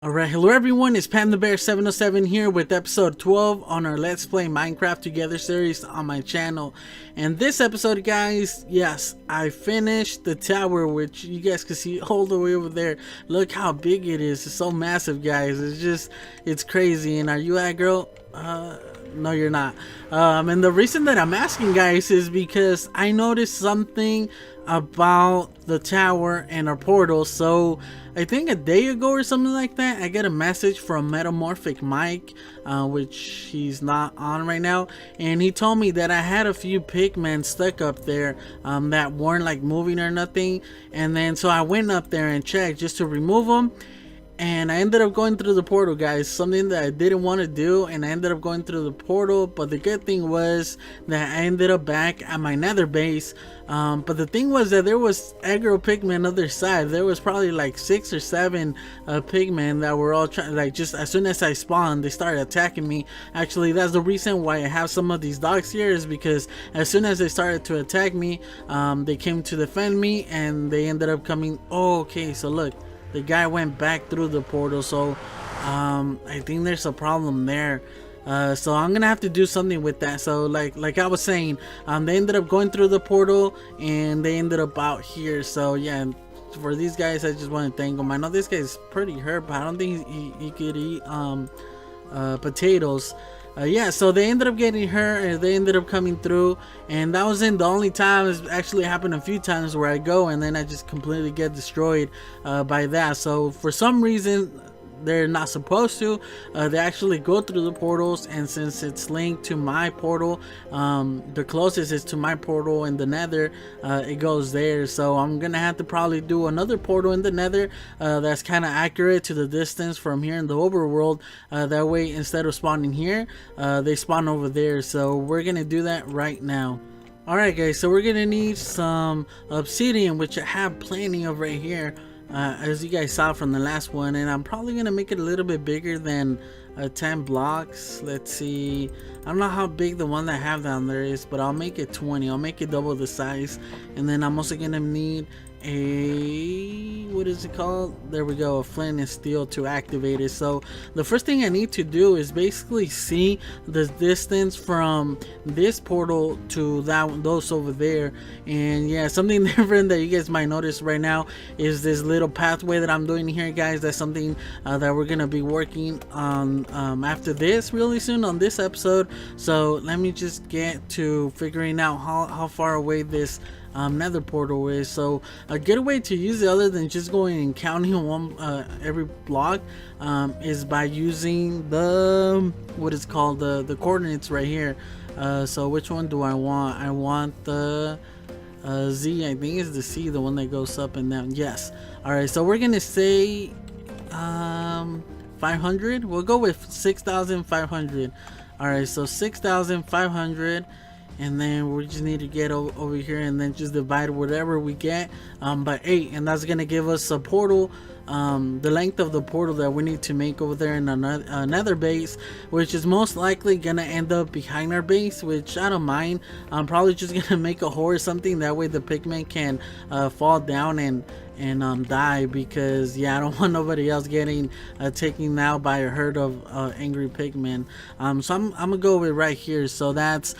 Alright, hello everyone, it's Pam the Bear 707 here with episode 12 on our Let's Play Minecraft Together series on my channel. And this episode, guys, yes, I finished the tower, which you guys can see all the way over there. Look how big it is. It's so massive, guys. It's crazy. And are you aggro? No, you're not. And the reason that I'm asking, guys, is because I noticed something about the tower and our portal. So I think a day ago or something like that, I get a message from Metamorphic Mike, which he's not on right now, and he told me that I had a few pigmen stuck up there that weren't like moving or nothing. And then so I went up there and checked just to remove them, and I ended up going through the portal, guys. Something that I didn't want to do, and I ended up going through the portal. But the good thing was that I ended up back at my nether base. But the thing was that there was aggro pigmen on the other side. There was probably like 6 or 7 pigmen that were all trying, like, just as soon as I spawned, they started attacking me. Actually, that's the reason why I have some of these dogs here, is because as soon as they started to attack me, they came to defend me, and they ended up coming. Oh, okay, so look, the guy went back through the portal, so I think there's a problem there. So I'm gonna have to do something with that. So like I was saying, they ended up going through the portal and they ended up out here. So yeah, for these guys, I just want to thank them. I know this guy's pretty hurt, but I don't think he could eat potatoes. Yeah, so they ended up getting hurt, and they ended up coming through, and that wasn't the only time. It's actually happened a few times where I go and then I just completely get destroyed by that. So for some reason, they're not supposed to. They actually go through the portals, and since it's linked to my portal, the closest is to my portal in the nether, it goes there. So I'm gonna have to probably do another portal in the nether that's kind of accurate to the distance from here in the overworld. That way, instead of spawning here, they spawn over there. So we're gonna do that right now. Alright guys, so we're gonna need some obsidian, which I have plenty of right here. As you guys saw from the last one, and I'm probably gonna make it a little bit bigger than 10 blocks. Let's see, I don't know how big the one that I have down there is, but I'll make it 20. I'll make it double the size. And then I'm also gonna need a, what is it called, there we go, a flint and steel to activate it. So the first thing I need to do is basically see the distance from this portal to those over there. And yeah, something different that you guys might notice right now is this little pathway that I'm doing here, guys. That's something that we're gonna be working on after this really soon on this episode. So let me just get to figuring out how far away this nether portal is. So a good way to use it, other than just going and counting one every block, is by using the, what is called, the coordinates right here. So which one do I want? I want the Z. I think it's the C, the one that goes up and down. Yes. All right, so we're gonna say 500. We'll go with 6,500. all right, so 6,500. And then we just need to get over here and then just divide whatever we get by 8, and that's gonna give us a portal, the length of the portal that we need to make over there in another base, which is most likely gonna end up behind our base, which I don't mind. I'm probably just gonna make a hole or something, that way the pigmen can fall down and die, because yeah, I don't want nobody else getting taken out by a herd of angry pigmen. So I'm gonna go with right here. So that's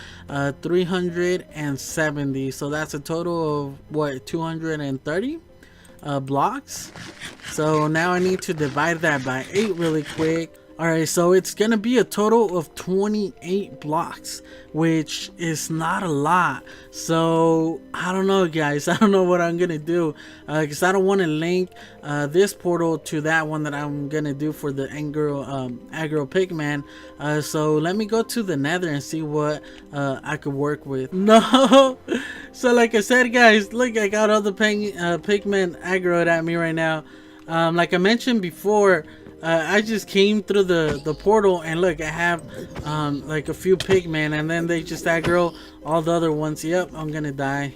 370. So that's a total of what, 230 blocks. So now I need to divide that by 8 really quick. Alright, so it's gonna be a total of 28 blocks, which is not a lot. So I don't know, guys. I don't know what I'm gonna do, because I don't want to link this portal to that one that I'm gonna do for the aggro pigman. So let me go to the nether and see what I could work with. No. So like I said, guys, look, I got all the pigmen aggroed at me right now. Like I mentioned before, I just came through the portal, and look, I have like a few pigmen, and then they just aggro all the other ones. Yep, I'm gonna die.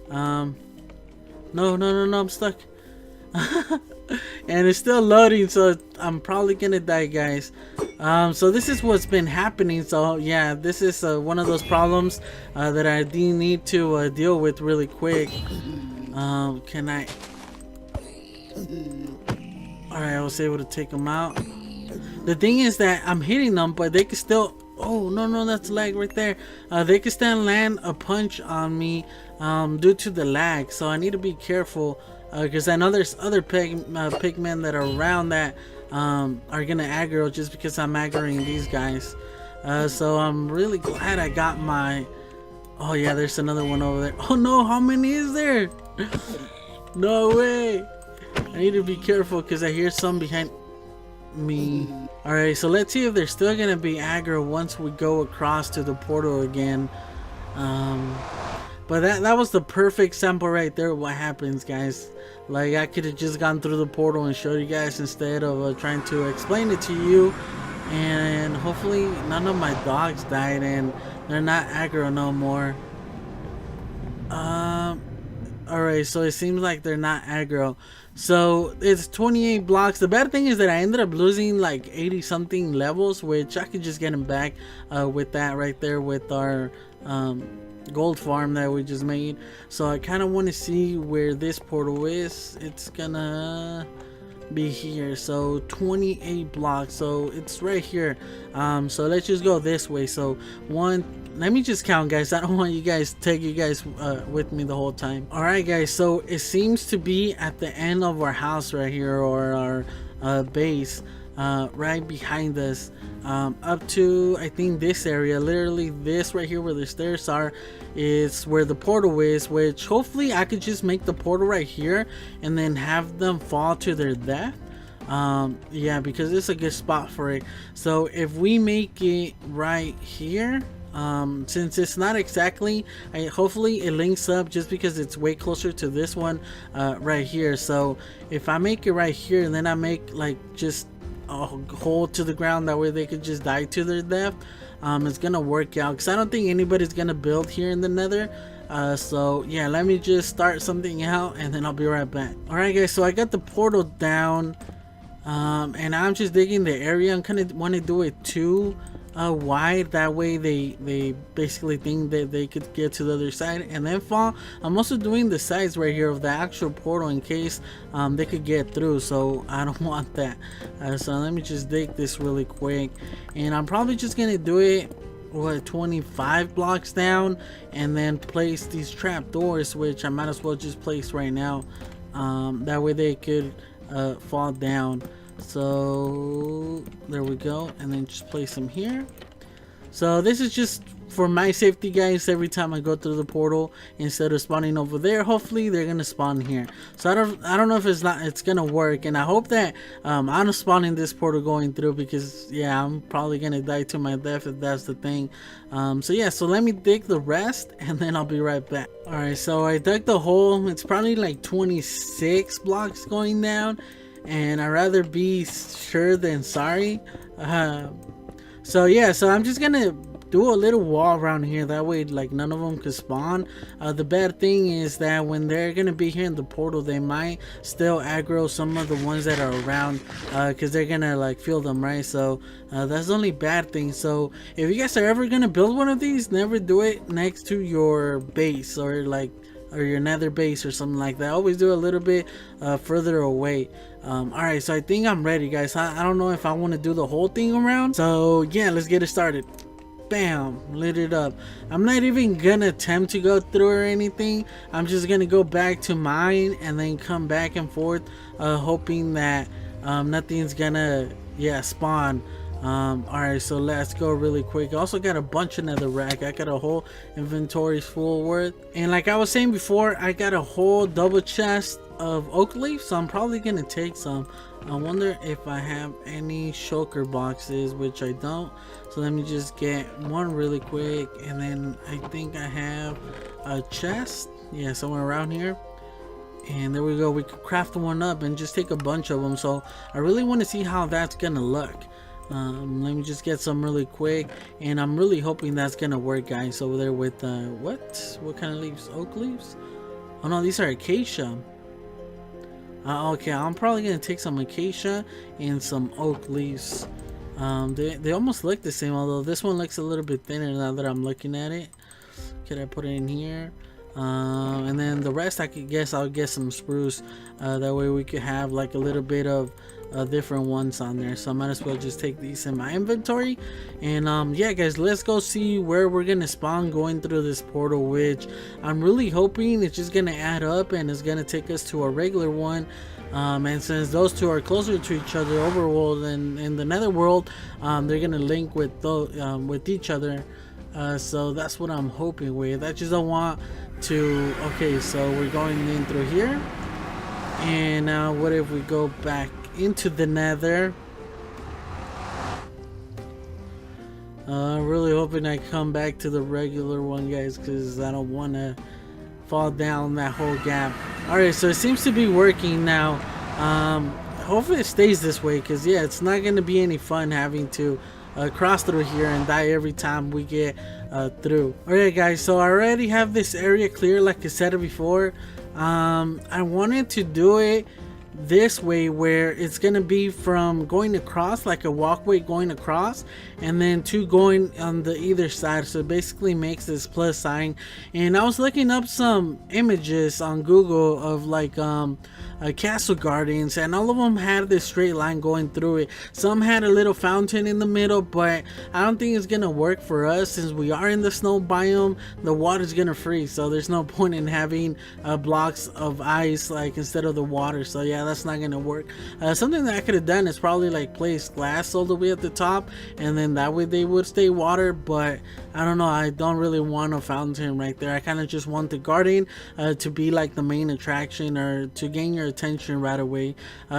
No, I'm stuck. And it's still loading, so I'm probably gonna die, guys. So this is what's been happening. So yeah, this is one of those problems that I do need to deal with really quick. Can I? Alright, I was able to take them out. The thing is that I'm hitting them, but they can still... Oh, no, that's lag right there. They can still land a punch on me due to the lag. So I need to be careful. Because I know there's other pigmen that are around that are going to aggro just because I'm aggroing these guys. So I'm really glad I got my... Oh, yeah, there's another one over there. Oh, no, how many is there? No way. I need to be careful because I hear some behind me. Alright, so let's see if they're still gonna be aggro once we go across to the portal again. But that was the perfect sample right there of what happens, guys. Like, I could have just gone through the portal and showed you guys instead of trying to explain it to you. And hopefully none of my dogs died and they're not aggro no more. Alright, so it seems like they're not aggro. So it's 28 blocks. The bad thing is that I ended up losing like 80 something levels, which I could just get them back with that right there with our gold farm that we just made. So I kind of want to see where this portal is. It's gonna be here. So 28 blocks, so it's right here. So let's just go this way. So let me just count, guys. I don't want you guys take you guys with me the whole time. All right, guys, so it seems to be at the end of our house right here, or our base, right behind us, up to I think this area. Literally this right here where the stairs are is where the portal is, which hopefully I could just make the portal right here and then have them fall to their death. Yeah, because it's a good spot for it. So if we make it right here, since it's not exactly, hopefully it links up just because it's way closer to this one right here. So if I make it right here and then I make like just a hole to the ground, that way they could just die to their death, it's gonna work out, because I don't think anybody's gonna build here in the nether. So yeah, let me just start something out and then I'll be right back. Alright, guys, so I got the portal down, and I'm just digging the area. I'm kind of want to do it too wide, that way they basically think that they could get to the other side and then fall. I'm also doing the sides right here of the actual portal in case they could get through, so I don't want that. So let me just dig this really quick, and I'm probably just gonna do it 25 blocks down and then place these trap doors, which I might as well just place right now, that way they could fall down. So there we go, and then just place them here. So this is just for my safety, guys. Every time I go through the portal, instead of spawning over there, hopefully they're gonna spawn here. So I don't know if it's gonna work, and I hope that I'm spawning this portal going through, because yeah, I'm probably gonna die to my death if that's the thing. So yeah, so let me dig the rest and then I'll be right back. All right, so I dug the hole. It's probably like 26 blocks going down, and I'd rather be sure than sorry. So yeah, so I'm just gonna do a little wall around here, that way like none of them could spawn. The bad thing is that when they're gonna be here in the portal, they might still aggro some of the ones that are around, because they're gonna like feel them, right? So that's the only bad thing. So if you guys are ever gonna build one of these, never do it next to your base or your nether base or something like that. Always do a little bit further away. Alright, so I think I'm ready, guys. I don't know if I want to do the whole thing around, so yeah, let's get it started. Bam, lit it up. I'm not even gonna attempt to go through or anything. I'm just gonna go back to mine and then come back and forth, hoping that nothing's gonna spawn. Alright, so let's go really quick. I also got a bunch of nether rack. I got a whole inventory full worth, and like I was saying before, I got a whole double chest of oak leaf, so I'm probably gonna take some. I wonder if I have any shulker boxes, which I don't, so let me just get one really quick, and then I think I have a chest, yeah, somewhere around here. And there we go, we could craft one up and just take a bunch of them. So I really want to see how that's gonna look. Let me just get some really quick, and I'm really hoping that's gonna work, guys, over there with what kind of leaves? Oak leaves? Oh no, these are acacia. Okay, I'm probably gonna take some acacia and some oak leaves. They almost look the same, although this one looks a little bit thinner now that I'm looking at it. Could I put it in here? And then the rest, I'll get some spruce. That way we could have like a little bit of different ones on there, so I might as well just take these in my inventory. And yeah guys, let's go see where we're gonna spawn going through this portal, which I'm really hoping it's just gonna add up and it's gonna take us to a regular one. And since those two are closer to each other, overworld and in the netherworld, they're gonna link with with each other. So that's what I'm hoping with. I just don't want to. Okay, so we're going in through here, and now what if we go back into the nether? Really hoping I come back to the regular one, guys, because I don't want to fall down that whole gap. Alright, so it seems to be working now. Hopefully it stays this way, because yeah, it's not going to be any fun having to cross through here and die every time we get through. Alright guys, so I already have this area clear like I said before. I wanted to do it this way where it's gonna be from going across, like a walkway going across, and then two going on the either side, so it basically makes this plus sign. And I was looking up some images on Google of like castle gardens, and all of them had this straight line going through it. Some had a little fountain in the middle, but I don't think it's gonna work for us since we are in the snow biome. The water's gonna freeze, so there's no point in having blocks of ice like instead of the water. So yeah, that's not gonna work. Something that I could have done is probably like place glass all the way at the top, and then that way they would stay water, but I don't know, I don't really want a fountain right there. I kind of just want the garden to be like the main attraction, or to gain your attention right away.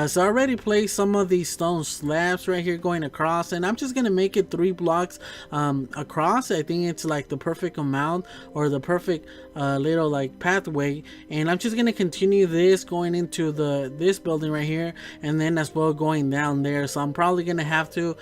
So I already placed some of these stone slabs right here going across, and I'm just gonna make it 3 blocks across. I think it's like the perfect amount, or the perfect little like pathway, and I'm just gonna continue this going into this building right here, and then as well going down there. So I'm probably gonna have to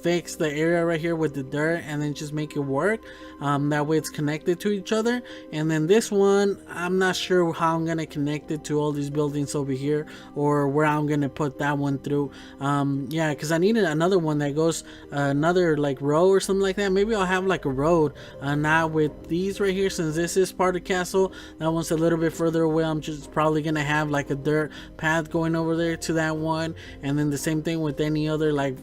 fix the area right here with the dirt and then just make it work. That way it's connected to each other. And then this one, I'm not sure how I'm gonna connect it to all these buildings over here, or where I'm gonna put that one through. Yeah, because I needed another one that goes another like row or something like that. Maybe I'll have like a road, not with these right here, since this is part of castle. That one's a little bit further away. I'm just probably gonna have like a dirt path going over there to that one, and then the same thing with any other like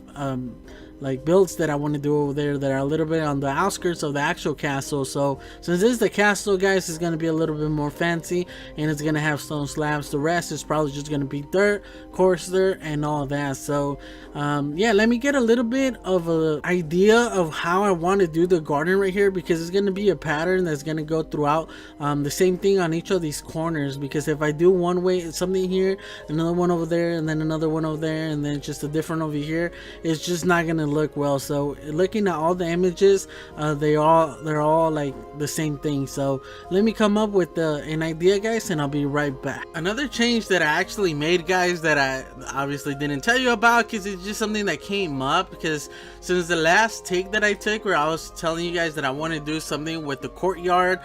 builds that I want to do over there that are a little bit on the outskirts of the actual castle. So since this is the castle, guys, it's going to be a little bit more fancy, and it's going to have stone slabs. The rest is probably just going to be dirt, coarse dirt, and all that. So yeah, let me get a little bit of an idea of how I want to do the garden right here, because it's going to be a pattern that's going to go throughout. The same thing on each of these corners, because if I do one way something here, another one over there, and then another one over there, and then just a different over here, it's just not going to look well. So looking at all the images, they're all like the same thing. So let me come up with an idea, guys, and I'll be right back. Another change that I actually made, guys, that I obviously didn't tell you about, because it's just something that came up, because since the last take that I took where I was telling you guys that I want to do something with the courtyard,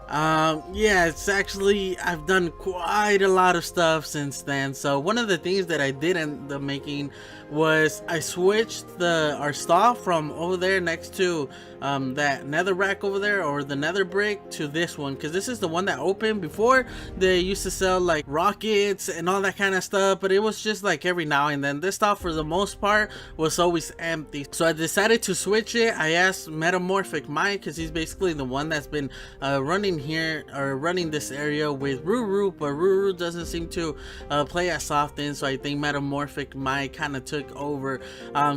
yeah, it's actually, I've done quite a lot of stuff since then. So one of the things that I did end up making was I switched our stall from over there next to that nether rack over there, or the nether brick, to this one, because this is the one that opened. Before they used to sell like rockets and all that kind of stuff, but it was just like every now and then. This stall for the most part was always empty, so I decided to switch it. I asked Metamorphic Mike, because he's basically the one that's been running here, or running this area with Ruru, but Ruru doesn't seem to play as often, so I think Metamorphic Mike kind of took over.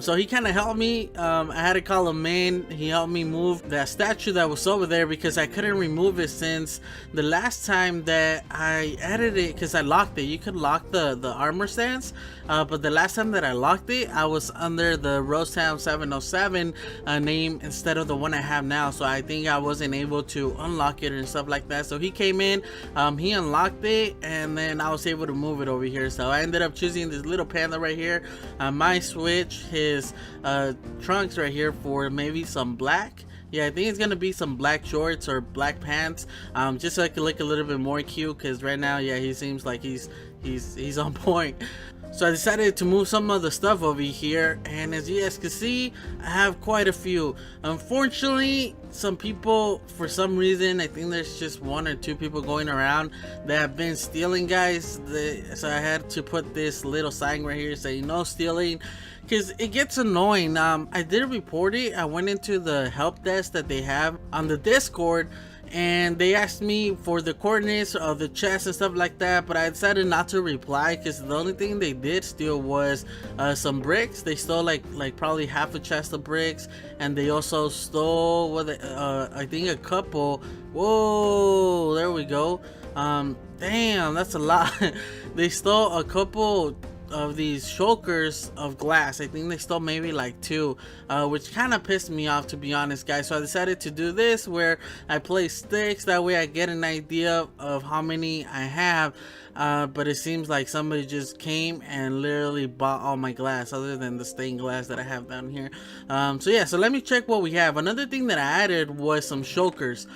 So he kind of helped me. I had to call him in. He helped me move that statue that was over there, because I couldn't remove it since the last time that I added it, because I locked it. You could lock the armor stance, but the last time that I locked it, I was under the Rosetown 707 name instead of the one I have now, so I think I wasn't able to unlock it and stuff like that. So he came in, he unlocked it, and then I was able to move it over here. So I ended up choosing this little panda right here. I might switch his trunks right here for maybe some black. Yeah, I think it's gonna be some black shorts or black pants, just so I can look a little bit more cute, because right now, yeah, he seems like he's on point. So I decided to move some of the stuff over here, and as you guys can see, I have quite a few. Unfortunately, some people, for some reason, I think there's just 1 or 2 people going around that have been stealing, guys. So I had to put this little sign right here saying no stealing, because it gets annoying. I did report it. I went into the help desk that they have on the Discord, and they asked me for the coordinates of the chest and stuff like that, but I decided not to reply because the only thing they did steal was some bricks. They stole like probably half a chest of bricks, and they also stole I think a couple. Whoa, there we go. Damn, that's a lot. They stole a couple of these shulkers of glass. I think they stole maybe like 2, which kind of pissed me off, to be honest, guys. So I decided to do this where I place sticks, that way I get an idea of how many I have. But it seems like somebody just came and literally bought all my glass, other than the stained glass that I have down here. So yeah, so let me check what we have. Another thing that I added was some shulkers,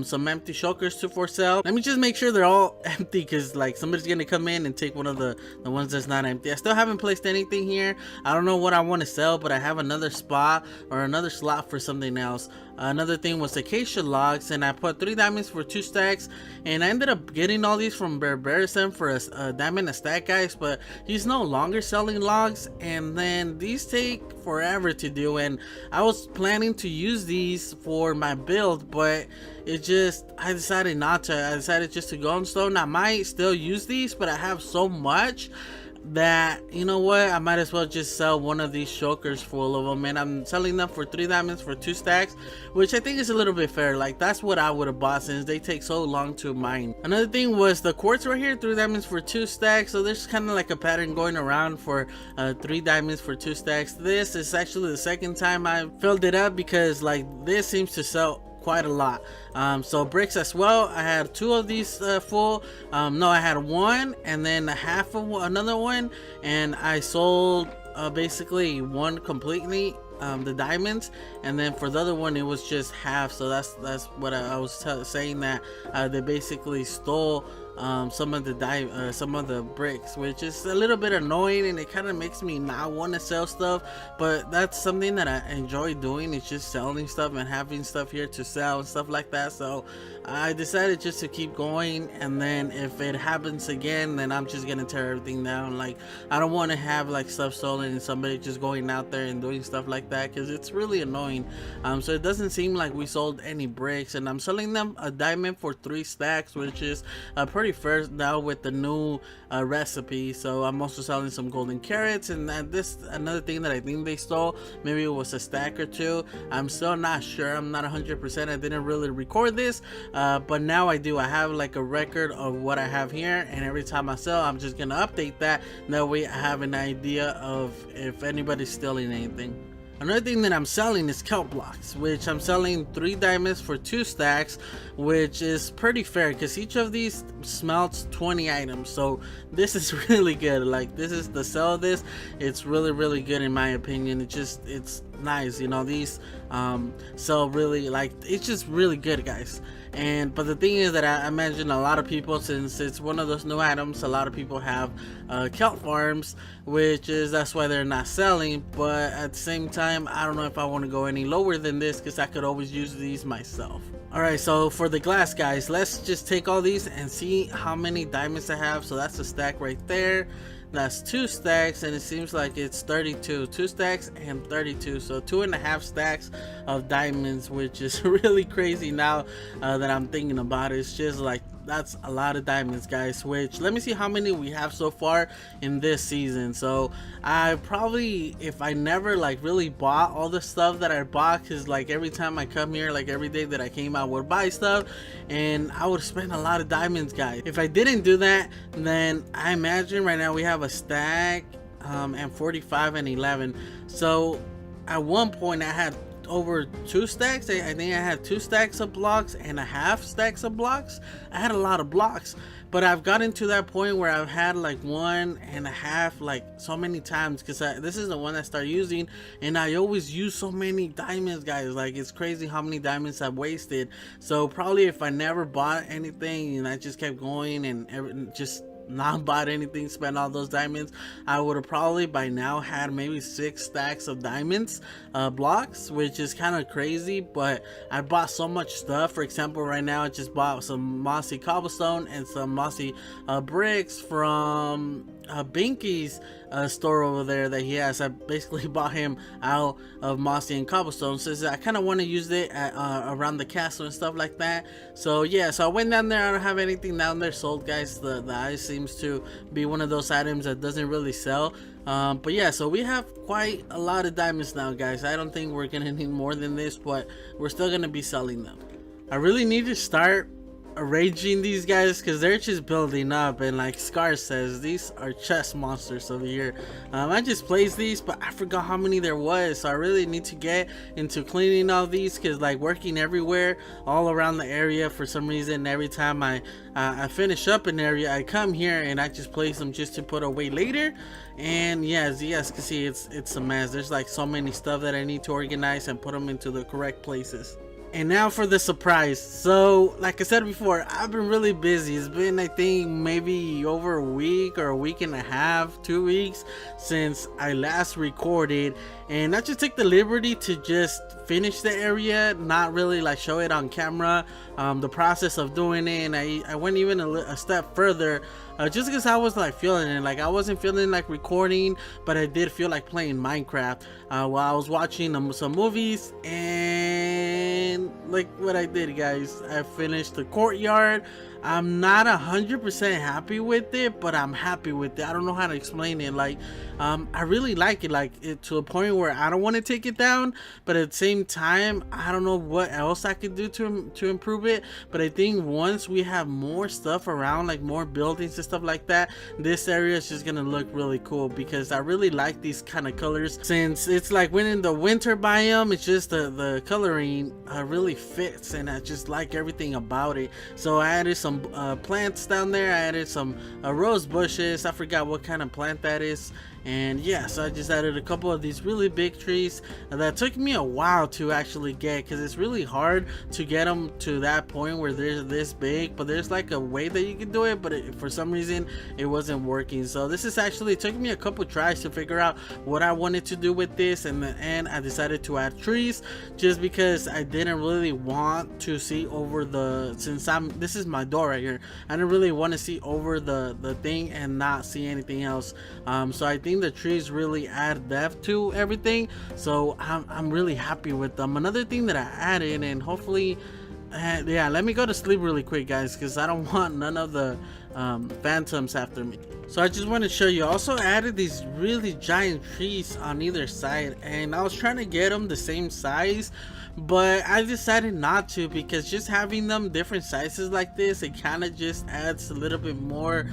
some empty shulkers for sale. Let me just make sure they're all empty, because like somebody's gonna come in and take one of the ones that's not empty. I still haven't placed anything here. I don't know what I want to sell, but I have another spot or another slot for something else. Another thing was acacia logs, and I put 3 diamonds for 2 stacks, and I ended up getting all these from Barbarison for a diamond a stack, guys, but he's no longer selling logs, and then these take forever to do, and I was planning to use these for my build, but I decided not to. I decided just to go on stone. I might still use these, but I have so much that, you know what, I might as well just sell one of these shulkers full of them, and I'm selling them for 3 diamonds for 2 stacks, which I think is a little bit fair. Like, that's what I would have bought, since they take so long to mine. Another thing was the quartz right here, 3 diamonds for 2 stacks. So there's kind of like a pattern going around for 3 diamonds for 2 stacks. This is actually the second time I filled it up, because like this seems to sell quite a lot. So bricks as well, I had 2 of these full. No, I had 1, and then half of another one, and I sold basically 1 completely, the diamonds, and then for the other one it was just half. So that's what I was saying, that they basically stole some of the bricks, which is a little bit annoying, and it kind of makes me not want to sell stuff, but that's something that I enjoy doing. It's just selling stuff and having stuff here to sell and stuff like that. So I decided just to keep going, and then if it happens again, then I'm just gonna tear everything down. Like, I don't want to have like stuff stolen and somebody just going out there and doing stuff like that, because it's really annoying. So it doesn't seem like we sold any bricks, and I'm selling them a diamond for 3 stacks, which is pretty fair now with the new recipe. So I'm also selling some golden carrots, and this another thing that I think they stole. Maybe it was a stack or 2. I'm still not sure. I'm not 100%. I didn't really record this, but now I do. I have like a record of what I have here, and every time I sell, I'm just gonna update that. That way I have an idea of if anybody's stealing anything. Another thing that I'm selling is kelp blocks, which I'm selling 3 diamonds for 2 stacks, which is pretty fair, because each of these smelts 20 items. So this is really good. Like, this is the sell of this, it's really good in my opinion. It's nice, you know. These sell really, like, it's just really good, guys. But the thing is that I imagine a lot of people, since it's one of those new items, a lot of people have kelp farms, that's why they're not selling. But at the same time, I don't know if I want to go any lower than this, because I could always use these myself. Alright, so for the glass, guys, let's just take all these and see how many diamonds I have. So that's a stack right there. That's 2 stacks, and it seems like it's 32. 2 stacks and 32, so 2.5 stacks of diamonds, which is really crazy now that I'm thinking about it. It's just like, that's a lot of diamonds, guys. Which, let me see how many we have so far in this season. So I probably, if I never like really bought all the stuff that I bought, because like every time I come here, like every day that I came, I would buy stuff, and I would spend a lot of diamonds, guys. If I didn't do that, then I imagine right now we have a stack and 45 and 11. So at one point I had over 2 stacks. I think I had 2 stacks of blocks and a half stacks of blocks. I had a lot of blocks, but I've gotten to that point where I've had like 1.5, like so many times, because this is the one I started using, and I always use so many diamonds, guys. Like, it's crazy how many diamonds I've wasted. So probably if I never bought anything and I just kept going and just not bought anything, spent all those diamonds, I would have probably by now had maybe 6 stacks of diamonds blocks, which is kind of crazy. But I bought so much stuff. For example, right now I just bought some mossy cobblestone and some mossy bricks from Binky's store over there that he has. I basically bought him out of mossy and cobblestone since I kind of want to use it at, around the castle and stuff like that. So yeah, so I went down there. I don't have anything down there sold, guys. The ice seems to be one of those items that doesn't really sell. But yeah, so we have quite a lot of diamonds now, guys. I don't think we're gonna need more than this, but we're still gonna be selling them. I really need to start arranging these guys because they're just building up, and like Scar says, these are chest monsters over here. I just placed these, but I forgot how many there was, so I really need to get into cleaning all these because like working everywhere all around the area, for some reason every time I finish up an area, I come here and I just place them just to put away later. And yeah, as you guys can see, it's a mess. There's like so many stuff that I need to organize and put them into the correct places. And now for the surprise. So like I said before, I've been really busy. It's been, I think, maybe over a week or a week and a half, 2 weeks since I last recorded, and I just took the liberty to just finish the area, not really like show it on camera, the process of doing it. And I went even a step further, just because I was like feeling it. Like I wasn't feeling like recording, but I did feel like playing Minecraft while I was watching some movies. And like what I did, guys, I finished the courtyard. I'm not 100% happy with it, but I'm happy with it. I don't know how to explain it. Like I really like it, to a point where I don't want to take it down, but at the same time I don't know what else I could do to improve it. But I think once we have more stuff around, like more buildings and stuff like that, this area is just gonna look really cool, because I really like these kind of colors. Since it's like when in the winter biome, it's just the coloring really fits, and I just like everything about it. So I added some plants down there. I added some rose bushes. I forgot what kind of plant that is. And yeah, so I just added a couple of these really big trees that took me a while to actually get, because it's really hard to get them to that point where they're this big. But there's like a way that you can do it, but for some reason it wasn't working. So this is actually, it took me a couple tries to figure out what I wanted to do with this, and I decided to add trees just because I didn't really want to see over the, since this is my door right here, I didn't really want to see over the thing and not see anything else. So I think the trees really add depth to everything, so I'm really happy with them. Another thing that I added, and hopefully yeah, let me go to sleep really quick, guys, because I don't want none of the phantoms after me. So I just want to show you, I also added these really giant trees on either side, and I was trying to get them the same size, but I decided not to, because just having them different sizes like this, it kind of just adds a little bit more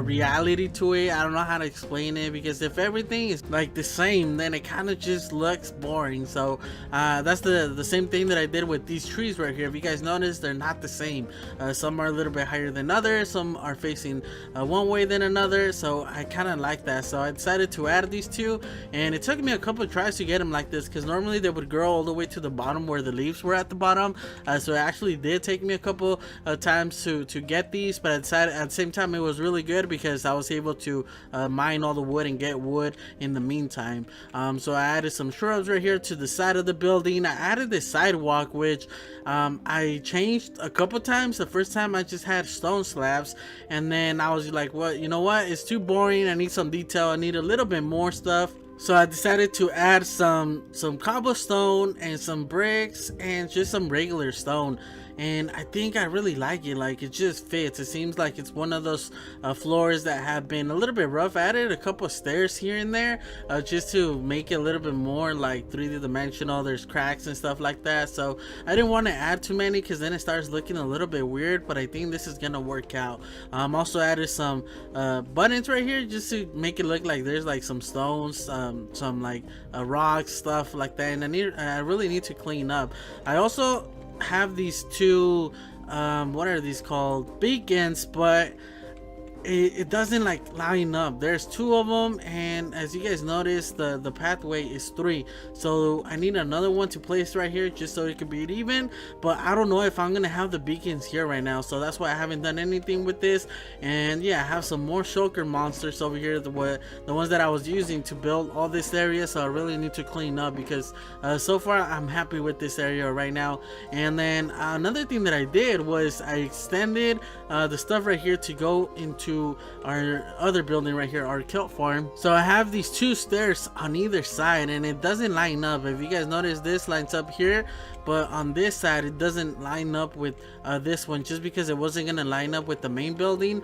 reality to it. I don't know how to explain it, because if everything is like the same, then it kind of just looks boring. So that's the same thing that I did with these trees right here. If you guys notice, they're not the same. Some are a little bit higher than others, some are facing one way than another, so I kind of like that. So I decided to add these two, and it took me a couple of tries to get them like this, because normally they would grow all the way to the bottom where the leaves were at the bottom. So it actually did take me a couple of times to get these, but I decided at the same time it was really good because I was able to mine all the wood and get wood in the meantime. So I added some shrubs right here to the side of the building. I added this sidewalk, which I changed a couple times. The first time I just had stone slabs, and then I was like, what, you know what, it's too boring, I need some detail, I need a little bit more stuff. So I decided to add some cobblestone and some bricks and just some regular stone, and I think I really like it. Like, it just fits. It seems like it's one of those floors that have been a little bit rough. I added a couple of stairs here and there just to make it a little bit more like 3D dimensional. There's cracks and stuff like that, so I didn't want to add too many because then it starts looking a little bit weird, but I think this is gonna work out. Also added some buttons right here just to make it look like there's like some stones, some like rocks, stuff like that, and I really need to clean up. I also have these two what are these called, beacons, but it doesn't like line up. There's two of them, and as you guys notice, the pathway is three, so I need another one to place right here just so it could be even. But I don't know if I'm gonna have the beacons here right now, so that's why I haven't done anything with this. And yeah, I have some more shulker monsters over here, the ones that I was using to build all this area, so I really need to clean up because so far I'm happy with this area right now. And then another thing that I did was I extended the stuff right here to go into our other building right here, our kelp farm. So I have these two stairs on either side, and it doesn't line up. If you guys notice, this lines up here, but on this side it doesn't line up with this one, just because it wasn't gonna line up with the main building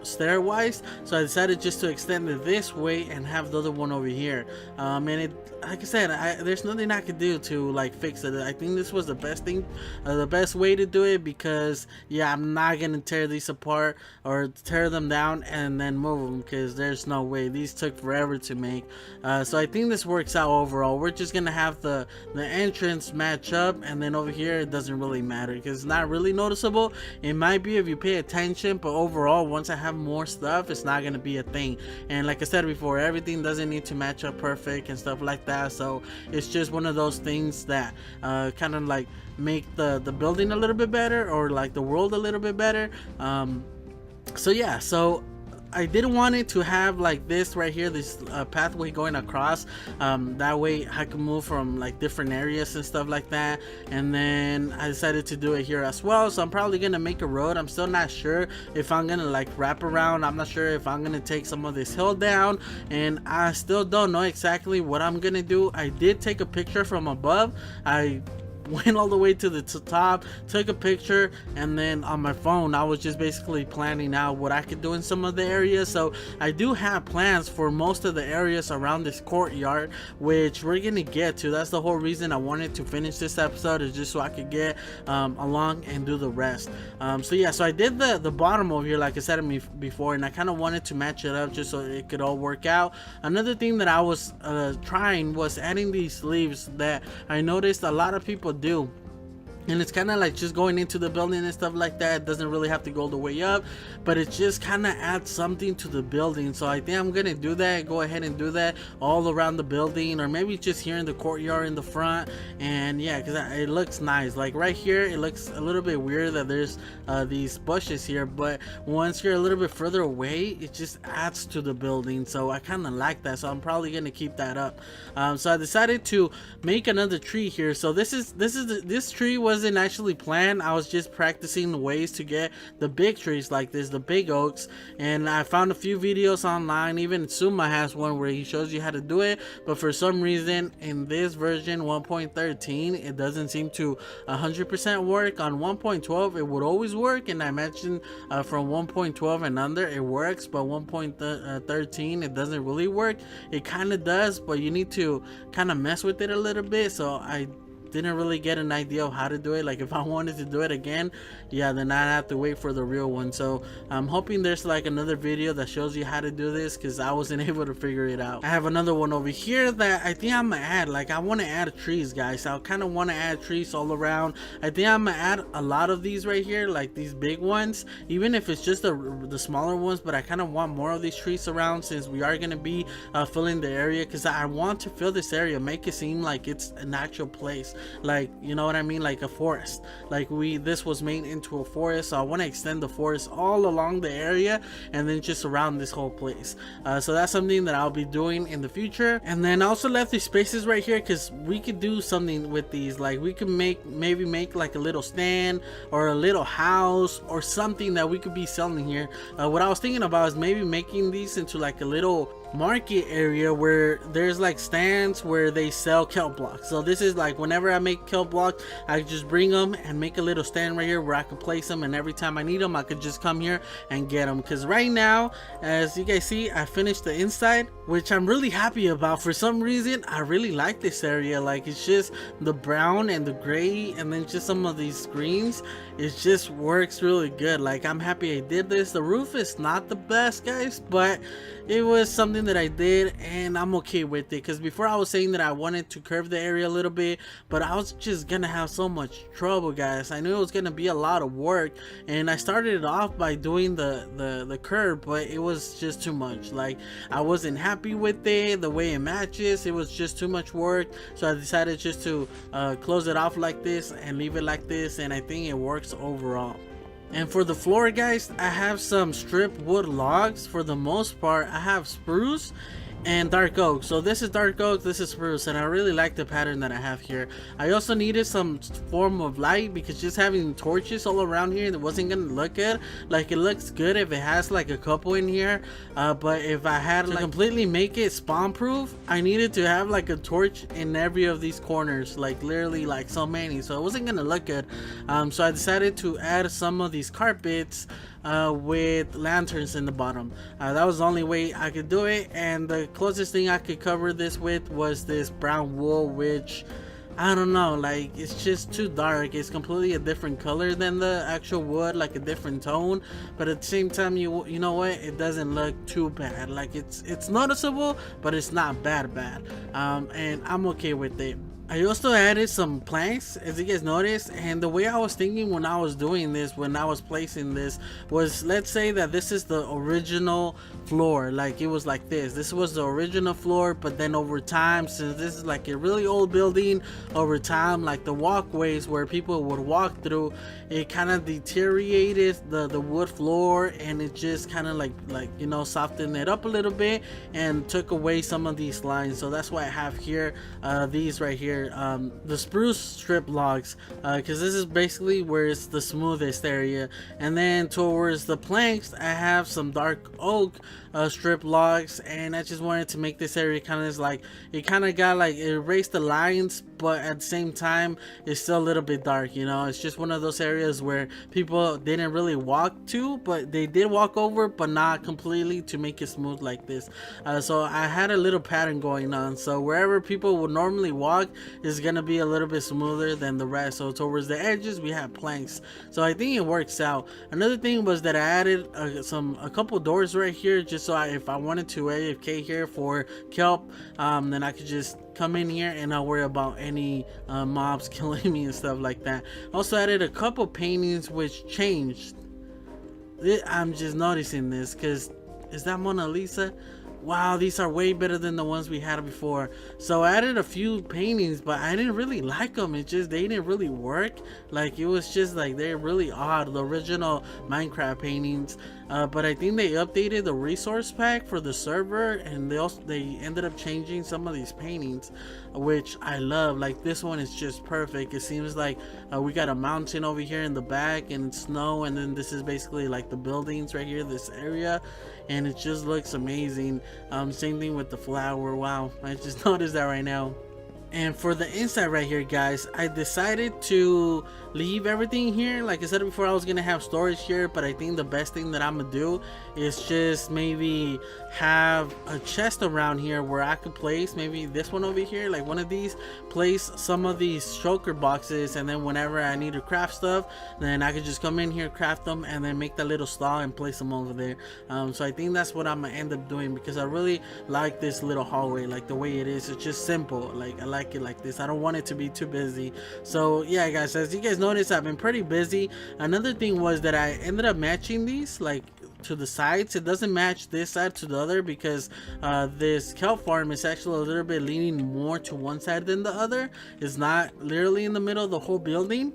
stair wise. So I decided just to extend it this way and have the other one over here. And it, like I said, there's nothing I could do to like fix it. I think this was the best thing, the best way to do it, because yeah, I'm not gonna tear these apart or tear them down and then move them, because there's no way. These took forever to make. So I think this works out overall. We're just gonna have the entrance match up, and then over here it doesn't really matter because it's not really noticeable. It might be if you pay attention, but overall, once I have more stuff, it's not gonna be a thing. And like I said before, everything doesn't need to match up perfect and stuff like that. So it's just one of those things that kind of like make the building a little bit better, or like the world a little bit better. So yeah, so I didn't want it to have like this right here, this pathway going across. That way I can move from like different areas and stuff like that. And then I decided to do it here as well. So I'm probably gonna make a road. I'm still not sure if I'm gonna like wrap around. I'm not sure if I'm gonna take some of this hill down, and I still don't know exactly what I'm gonna do. I did take a picture from above. I went all the way to the top, took a picture, and then on my phone I was just basically planning out what I could do in some of the areas. So I do have plans for most of the areas around this courtyard, which we're gonna get to. That's the whole reason I wanted to finish this episode, is just so I could get along and do the rest. So yeah, so I did the bottom over here like I said before, and I kind of wanted to match it up just so it could all work out. Another thing that I was trying was adding these leaves that I noticed a lot of people do. And it's kind of like just going into the building and stuff like that. It doesn't really have to go the way up, but it just kind of adds something to the building. So I think I'm gonna do that, go ahead and do that all around the building, or maybe just here in the courtyard in the front. And yeah, because it looks nice. Like right here, it looks a little bit weird that there's these bushes here, but once you're a little bit further away, it just adds to the building. So I kind of like that, so I'm probably gonna keep that up. So I decided to make another tree here. So this tree wasn't actually planned. I was just practicing ways to get the big trees like this, the big oaks. And I found a few videos online. Even Suma has one where he shows you how to do it, but for some reason in this version 1.13 it doesn't seem to 100% work. On 1.12 it would always work, and I imagine from 1.12 and under it works, but 1.13 it doesn't really work. It kind of does, but you need to kind of mess with it a little bit. So I didn't really get an idea of how to do it. Like if I wanted to do it again, yeah, then I'd have to wait for the real one. So I'm hoping there's like another video that shows you how to do this, because I wasn't able to figure it out. I have another one over here that I think I'm gonna add. Like I want to add trees, guys. I kind of want to add trees all around. I think I'm gonna add a lot of these right here, like these big ones, even if it's just the smaller ones. But I kind of want more of these trees around, since we are gonna be filling the area, because I want to fill this area, make it seem like it's an actual place. Like, you know what I mean, like a forest. Like this was made into a forest, so I want to extend the forest all along the area and then just around this whole place. So that's something that I'll be doing in the future. And then I also left these spaces right here because we could do something with these. Like we could maybe make like a little stand or a little house or something that we could be selling here. What I was thinking about is maybe making these into like a little market area where there's like stands where they sell kelp blocks. So this is like whenever I make kelp blocks, I just bring them and make a little stand right here where I can place them, and every time I need them I could just come here and get them. Because right now, as you guys see, I finished the inside, which I'm really happy about. For some reason I really like this area. Like it's just the brown and the gray and then just some of these greens. It just works really good. Like I'm happy I did this. The roof is not the best, guys, but it was something something that I did, and I'm okay with it, because before I was saying that I wanted to curve the area a little bit, but I was just gonna have so much trouble, guys. I knew it was gonna be a lot of work, and I started it off by doing the curve, but it was just too much. Like, I wasn't happy with it, the way it matches. It was just too much work, so I decided just to close it off like this and leave it like this, and I think it works overall. And for the floor, guys, I have some strip wood logs. For the most part, I have spruce and dark oak. So this is dark oak, this is spruce, and I really like the pattern that I have here. I also needed some form of light, because just having torches all around here, it wasn't gonna look good. Like, it looks good if it has like a couple in here, but if I had to completely make it spawn proof, I needed to have like a torch in every of these corners, like literally like so many, so it wasn't gonna look good. So I decided to add some of these carpets with lanterns in the bottom. That was the only way I could do it, and the closest thing I could cover this with was this brown wool, which I don't know, like, it's just too dark. It's completely a different color than the actual wood, like a different tone, but at the same time, you know what, it doesn't look too bad. Like, it's noticeable, but it's not bad, and I'm okay with it. I also added some planks, as you guys noticed, and the way I was thinking when I was doing this, when I was placing this, was, let's say that this is the original floor. Like, it was like this was the original floor, but then over time, since this is like a really old building, over time, like the walkways where people would walk through, it kind of deteriorated the wood floor, and it just kind of like you know, softened it up a little bit and took away some of these lines. So that's why I have here these right here, the spruce strip logs, because this is basically where it's the smoothest area. And then towards the planks, I have some dark oak strip logs, and I just wanted to make this area kind of like, it kind of got like, it erased the lines, but at the same time it's still a little bit dark, you know. It's just one of those areas where people didn't really walk to, but they did walk over, but not completely, to make it smooth like this. So I had a little pattern going on, so wherever people would normally walk is gonna be a little bit smoother than the rest. So towards the edges we have planks, so I think it works out. Another thing was that I added a couple doors right here, just so if I wanted to AFK here for kelp, then I could just come in here and not worry about any mobs killing me and stuff like that. Also added a couple paintings which changed. I'm just noticing this, because is that Mona Lisa? Wow, these are way better than the ones we had before. So I added a few paintings, but I didn't really like them. It just, they didn't really work. Like, it was just like, they're really odd, the original Minecraft paintings. But I think they updated the resource pack for the server, and they ended up changing some of these paintings, which I love. Like, this one is just perfect. It seems like we got a mountain over here in the back, and it's snow, and then this is basically like the buildings right here, this area, and it just looks amazing. Same thing with the flower. Wow, I just noticed that right now. And for the inside right here, guys, I decided to leave everything here. Like I said before, I was gonna have storage here, but I think the best thing that I'm gonna do is just maybe have a chest around here where I could place maybe this one over here, like one of these, place some of these shulker boxes, and then whenever I need to craft stuff, then I could just come in here, craft them, and then make that little stall and place them over there. So I think that's what I'm gonna end up doing, because I really like this little hallway, like the way it is. It's just simple. Like, I like it like this. I don't want it to be too busy. So yeah, guys, as you guys notice, I've been pretty busy. Another thing was that I ended up matching these like to the sides. It doesn't match this side to the other, because this kelp farm is actually a little bit leaning more to one side than the other. It's not literally in the middle of the whole building.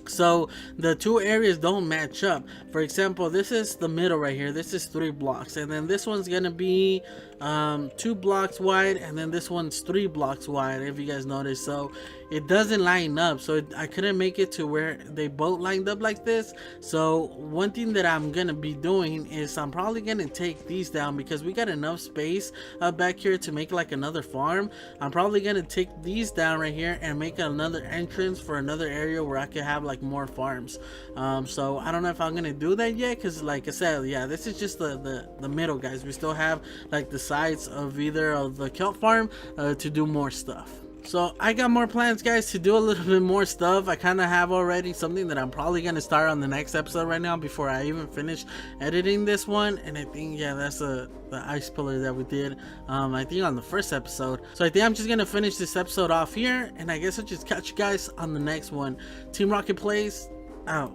So the two areas don't match up. For example, this is the middle right here. This is 3 blocks, and then this one's gonna be 2 blocks wide, and then this one's 3 blocks wide, if you guys notice. So it doesn't line up, so I couldn't make it to where they both lined up like this. So one thing that I'm gonna be doing is I'm probably gonna take these down, because we got enough space back here to make like another farm. I'm probably gonna take these down right here and make another entrance for another area where I could have like more farms. So I don't know if I'm gonna do that yet, because like I said, yeah, this is just the middle, guys. We still have like the sides of either of the kelp farm to do more stuff. So I got more plans, guys, to do a little bit more stuff. I kind of have already something that I'm probably going to start on the next episode right now before I even finish editing this one. And I think, yeah, that's the ice pillar that we did, I think on the first episode. So I think I'm just going to finish this episode off here, and I guess I'll just catch you guys on the next one. Team Rocket Plays out.